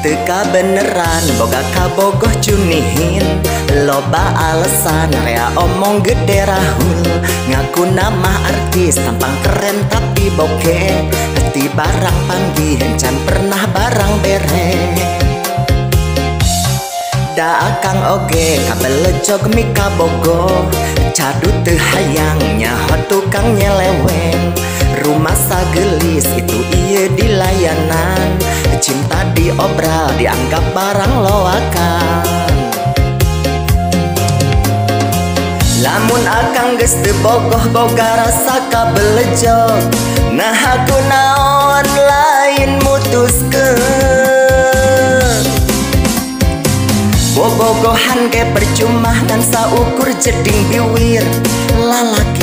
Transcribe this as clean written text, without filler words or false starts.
teka beneran boga kabogoh cunihin, loba alasan rea omong gede rahul, ngaku nama artis tampang keren tapi bokeh, hati barang panggih can pernah barang bere. Da akang oge kabel jog mika bogo, cadu teu hayangnya hot tukang nyeleweng. Rumah sagelis itu ieu dilayanan, cinta diobral dianggap barang loakan. Lamun akang geus teu bogoh boga rasa kabel jog, nah aku naon lain mutuskeun. Bobogohan ke percuma dan saukur jeding biwir lalaki